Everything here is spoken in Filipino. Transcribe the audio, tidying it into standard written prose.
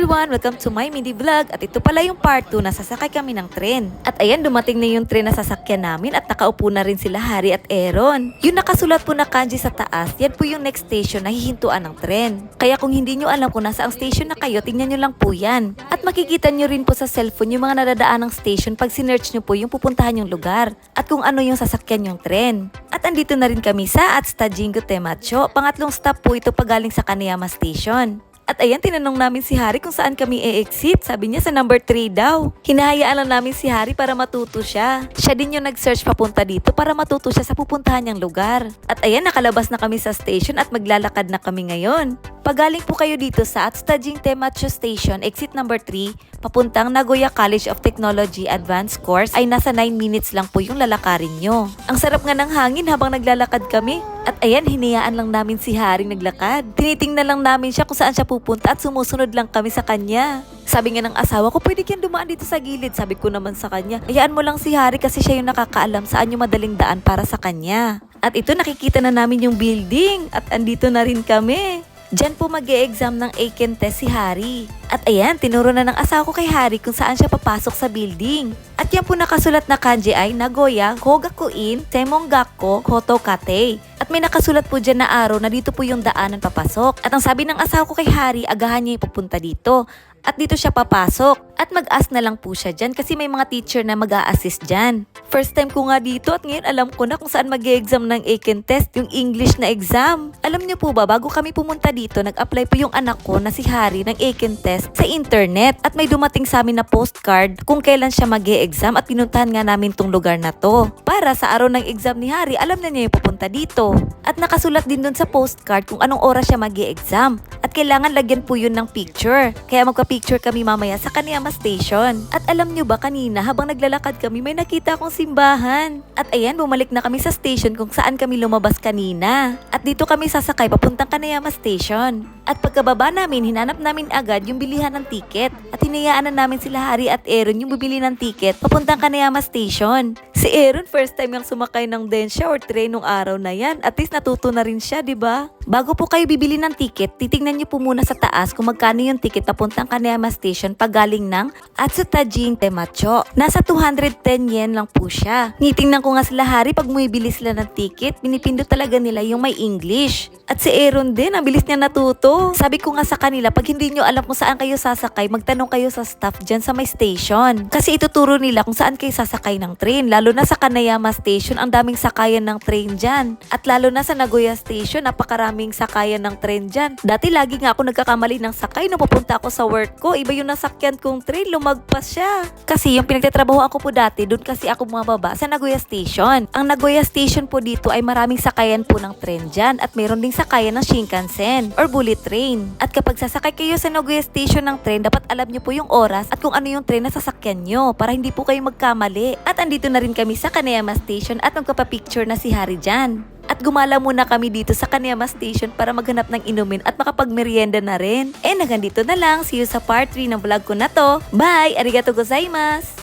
everyone! Welcome to my mini vlog. At ito pala yung part 2 na sasakay kami ng tren. At ayan, dumating na yung tren na sasakyan namin at nakaupo na rin sila Harry at Aaron. Yung nakasulat po na kanji sa taas, yan po yung next station na hihintuan ng tren. Kaya kung hindi nyo alam kung nasa ang station na kayo, tingnan nyo lang po yan. At makikita nyo rin po sa cellphone yung mga nadadaan ng station pag sinearch nyo po yung pupuntahan yung lugar at kung ano yung sasakyan yung tren. At andito na rin kami sa Atsutaijingu Temacho. Pangatlong stop po ito pagaling sa Kaneyama Station. At ayan, tinanong namin si Harry kung saan kami e-exit. Sabi niya sa number 3 daw. Hinahayaan lang namin si Harry para matuto siya. Siya din yung nag-search papunta dito para matuto siya sa pupuntahan niyang lugar. At ayan, nakalabas na kami sa station at maglalakad na kami ngayon. Pagaling po kayo dito sa Atsutaijingu Temacho Station, exit number 3, papuntang Nagoya College of Technology Advanced Course ay nasa 9 minutes lang po yung lalakarin nyo. Ang sarap nga ng hangin habang naglalakad kami. At ayan, hinayaan lang namin si Harry naglakad. Tinitingnan lang namin siya kung saan siya pupunta at sumusunod lang kami sa kanya. Sabi nga ng asawa ko, pwede kyan dumaan dito sa gilid. Sabi ko naman sa kanya, hayaan mo lang si Harry kasi siya yung nakakaalam saan yung madaling daan para sa kanya. At ito, nakikita na namin yung building at andito na rin kami. Diyan po mag-e-exam ng Eiken test si Harry. At ayan, tinuro na ng asawa ko kay Harry kung saan siya papasok sa building. At yan po nakasulat na kanji ay Nagoya Kogakuin Seimongakko Kotokate. At may nakasulat po dyan na araw na dito po yung daanan papasok. At ang sabi ng asawa ko kay Harry, agahan niya yung pupunta dito. At dito siya papasok. At mag-ask na lang po siya dyan kasi may mga teacher na mag-a-assist dyan. First time ko nga dito at ngayon alam ko na kung saan mag-e-exam ng Eiken test, yung English na exam. Alam niyo po ba, bago kami pumunta dito, nag-apply po yung anak ko na si Harry ng Eiken test sa internet. At may dumating sa amin na postcard kung kailan siya mag-e-exam at pinuntahan nga namin tong lugar na to. Para sa araw ng exam ni Harry, alam na niya yung pupunta dito. At nakasulat din dun sa postcard kung anong oras siya mag-e-exam. At kailangan lagyan po yun ng picture. Kaya magpa-picture kami mamaya sa Kaneyama Station. At alam nyo ba, kanina habang naglalakad kami, may nakita akong simbahan. At ayan, bumalik na kami sa station kung saan kami lumabas kanina. At dito kami sasakay papuntang Kaneyama Station. At pagkababa namin, hinanap namin agad yung bilihan ng ticket. At hinayaan na namin sila Harry at Aaron yung bibili ng ticket papuntang Kaneyama Station. Si Aaron, first time yung sumakay ng densya or train nung araw na yan. At least natuto na rin siya, di ba? Bago po kayo bibili ng ticket, titingnan niyo po muna sa taas kung magkano yung ticket papuntang Kaneyama Station pagaling ng Atsutaijingu Temacho. Nasa 210 yen lang po siya. Nitingnan ko nga sila Harry pag bumibili sila ng ticket, pinipindot talaga nila yung may English. At si Aaron din, ang bilis niya natuto. Sabi ko nga sa kanila, pag hindi nyo alam kung saan kayo sasakay, magtanong kayo sa staff dyan sa may station. Kasi ituturo nila kung saan kayo sasakay ng train. Lalo na sa Kaneyama Station, ang daming sakayan ng train dyan. At lalo na sa Nagoya Station, napakaraming sakayan ng train dyan. Dati lagi nga ako nagkakamali ng sakay nung pupunta ako sa work ko. Iba yung nasakyan kong train, lumagpas siya. Kasi yung pinagtatrabaho ako po dati, doon kasi ako bumababa sa Nagoya Station. Ang Nagoya Station po dito ay maraming sakayan po ng train dyan at meron ding sakayan ng Shinkansen or bullet train. At kapag sasakay kayo sa Nagoya Station ng train, dapat alam nyo po yung oras at kung ano yung train na sasakyan nyo para hindi po kayo magkamali. At andito na rin kami sa Kaneyama Station at magpapapicture na si Harry dyan. At gumala muna kami dito sa Kaneyama Station para maghanap ng inumin at makapagmerienda na rin. Hanggang dito na lang. See you sa part 3 ng vlog ko na to. Bye! Arigatou gozaimasu!